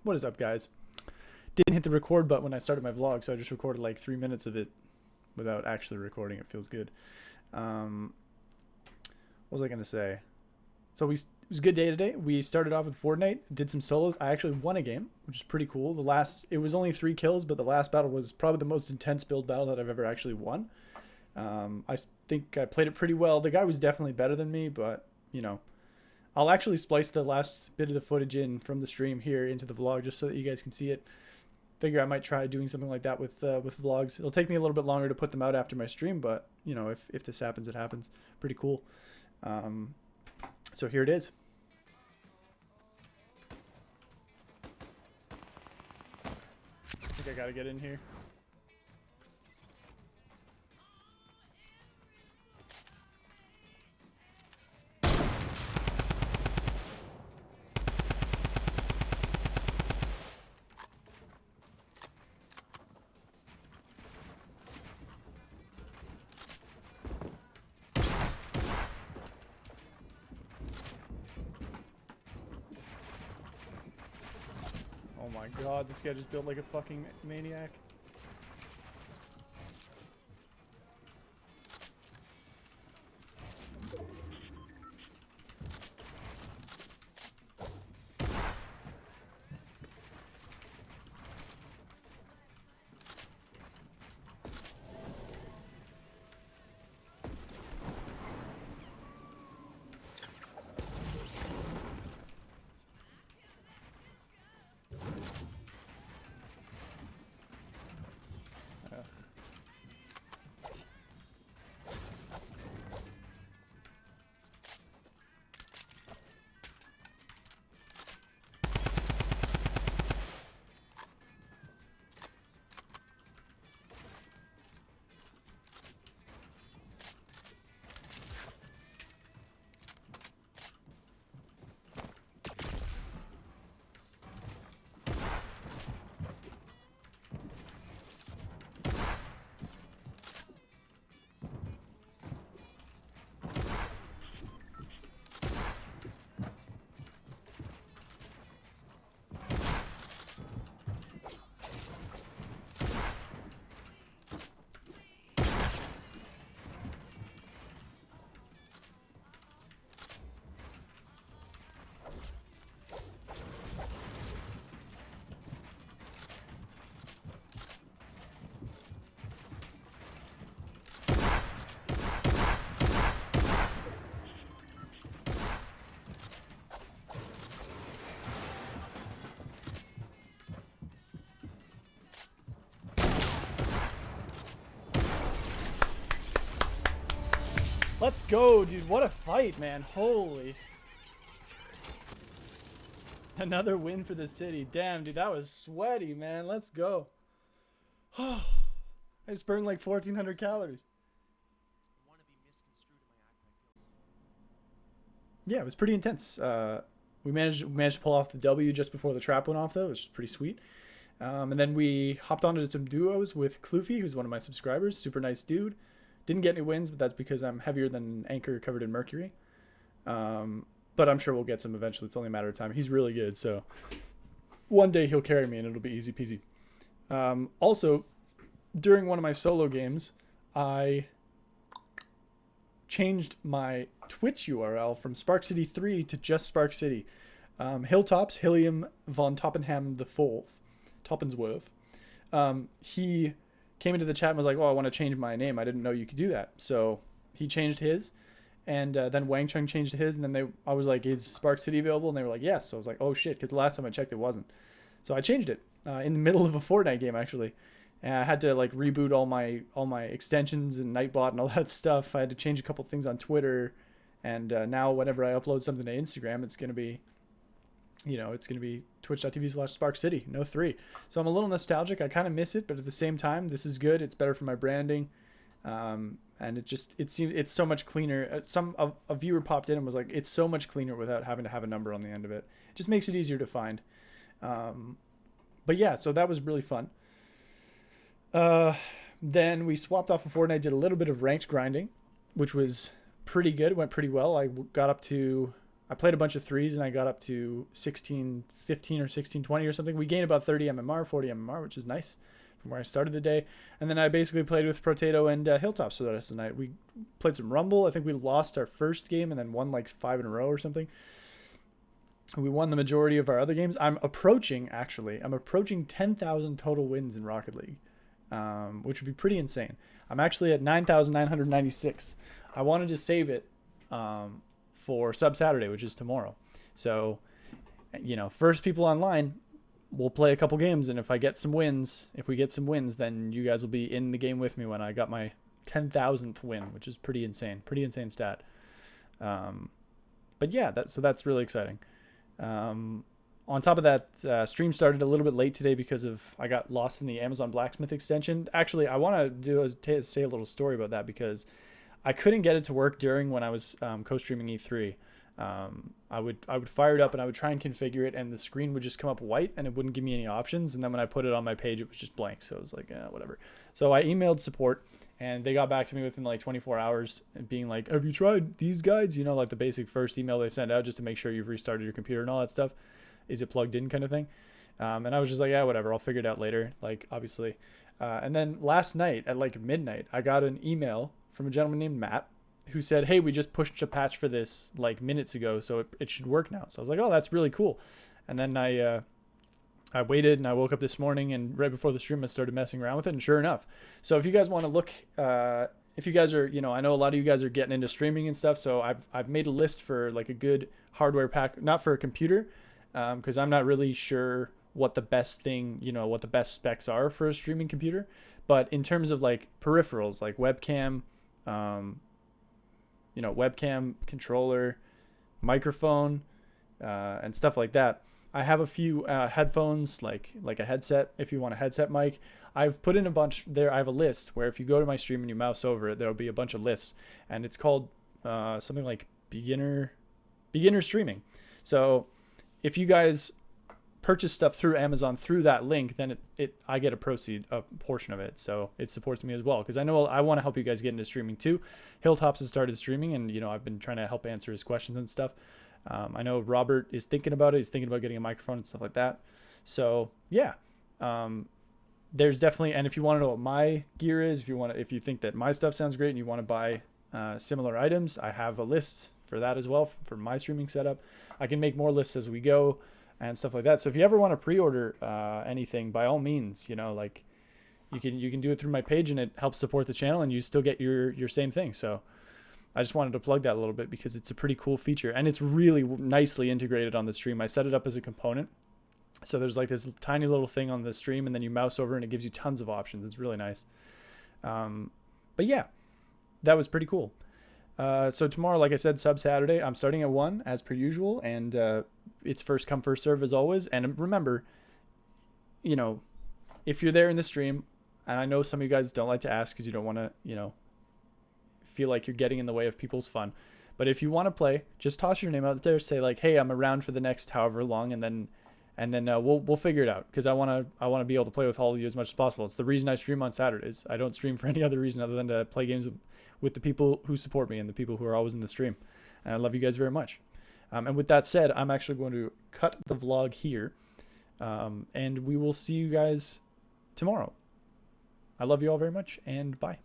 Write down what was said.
What is up, guys? Didn't hit the record button when I started my vlog, so I just recorded like 3 minutes of it without actually recording. It feels good. Um, what was I gonna say? So it was a good day today. We started off with Fortnite, did some solos. I actually won a game, which is pretty cool. It was only 3 kills, but the last battle was probably the most intense build battle that I've ever actually won. I think I played it pretty well. The guy was definitely better than me, but I'll actually splice the last bit of the footage in from the stream here into the vlog just so that you guys can see it. Figure I might try doing something like that with vlogs. It'll take me a little bit longer to put them out after my stream, but if this happens, it happens. Pretty cool. So here it is. I think I gotta get in here. Oh my god, this guy just built like a fucking maniac. Let's go, dude. What a fight, man. Holy. Another win for the city. Damn, dude, that was sweaty, man. Let's go. I just burned like 1,400 calories. Yeah, it was pretty intense. We managed to pull off the W just before the trap went off, though, which is pretty sweet. And then we hopped onto some duos with Kloofy, who's one of my subscribers. Super nice dude. Didn't get any wins, but that's because I'm heavier than an anchor covered in mercury. But I'm sure we'll get some eventually. It's only a matter of time. He's really good, so one day he'll carry me and it'll be easy peasy. Also, during one of my solo games, I changed my Twitch URL from Spark City 3 to just Spark City. Hilltops, Hilliam von Toppenham the Fourth, Toppensworth. He came into the chat and was like, oh, I want to change my name. I didn't know you could do that. So he changed his, and then Wang Chung changed his, and then I was like, is Spark City available? And they were like, yes. So I was like, oh shit, because the last time I checked it wasn't. So I changed it in the middle of a Fortnite game, actually. And I had to like reboot all my extensions and Nightbot and all that stuff. I had to change a couple things on Twitter, and now whenever I upload something to Instagram, it's gonna be twitch.tv/SparkCity, no 3. So I'm a little nostalgic. I kind of miss it, but at the same time, this is good. It's better for my branding. And it seems it's so much cleaner. A viewer popped in and was like, it's so much cleaner without having to have a number on the end of it. It just makes it easier to find. But yeah, so that was really fun. Then we swapped off of Fortnite, did a little bit of ranked grinding, which was pretty good. It went pretty well. I got up to I played a bunch of threes and I got up to 1615 or 1620 or something. We gained about 30 mmr, 40 mmr, which is nice from where I started the day. And then I basically played with Potato and Hilltops for the rest of the night. We played some Rumble. I think we lost our first game and then won like 5 in a row or something. We won the majority of our other games. I'm approaching 10,000 total wins in Rocket League, which would be pretty insane. I'm actually at 9,996. I wanted to save it for Sub Saturday, which is tomorrow. So, first people online, we'll play a couple games, and if we get some wins, then you guys will be in the game with me when I got my 10,000th win, which is pretty insane stat. But yeah, that's really exciting. On top of that, stream started a little bit late today because I got lost in the Amazon Blacksmith extension. Actually, I want to say a little story about that because I couldn't get it to work during when I was co-streaming E3. I would fire it up and I would try and configure it, and the screen would just come up white and it wouldn't give me any options. And then when I put it on my page, it was just blank. So it was like, whatever. So I emailed support, and they got back to me within like 24 hours being like, have you tried these guides? Like the basic first email they send out just to make sure you've restarted your computer and all that stuff. Is it plugged in kind of thing? And I was just like, yeah, whatever. I'll figure it out later. Like, obviously. And then last night at like midnight, I got an email from a gentleman named Matt who said, hey, we just pushed a patch for this like minutes ago, so it should work now. So I was like, oh, that's really cool. And then I waited, and I woke up this morning, and right before the stream I started messing around with it, and sure enough. So if you guys want to look, if you guys are, I know a lot of you guys are getting into streaming and stuff, so I've made a list for like a good hardware pack, not for a computer, because I'm not really sure what the best thing, what the best specs are for a streaming computer. But in terms of like peripherals, like webcam, webcam, controller, microphone, and stuff like that. I have a few headphones, like a headset, if you want a headset mic. I've put in a bunch there. I have a list where if you go to my stream and you mouse over it, there'll be a bunch of lists, and it's called something like beginner streaming. So if you guys purchase stuff through Amazon through that link, then I get a portion of it. So it supports me as well, because I know I want to help you guys get into streaming too. Hilltops has started streaming, and I've been trying to help answer his questions and stuff. I know Robert is thinking about it. He's thinking about getting a microphone and stuff like that. So yeah, there's definitely, and if you want to know what my gear is, if you think that my stuff sounds great and you want to buy similar items, I have a list for that as well for my streaming setup. I can make more lists as we go and stuff like that. So if you ever want to pre-order anything, by all means, like you can do it through my page, and it helps support the channel, and you still get your same thing. So I just wanted to plug that a little bit because it's a pretty cool feature, and it's really nicely integrated on the stream. I set it up as a component. So there's like this tiny little thing on the stream, and then you mouse over and it gives you tons of options. It's really nice. But yeah, that was pretty cool. So tomorrow, like I said, Sub Saturday, I'm starting at 1 as per usual, and it's first come, first serve as always. And remember, if you're there in the stream, and I know some of you guys don't like to ask because you don't want to, feel like you're getting in the way of people's fun. But if you want to play, just toss your name out there, say like, hey, I'm around for the next however long, and then we'll figure it out, because I want to be able to play with all of you as much as possible. It's the reason I stream on Saturdays. I don't stream for any other reason other than to play games with the people who support me and the people who are always in the stream. And I love you guys very much. And with that said, I'm actually going to cut the vlog here, and we will see you guys tomorrow. I love you all very much, and bye.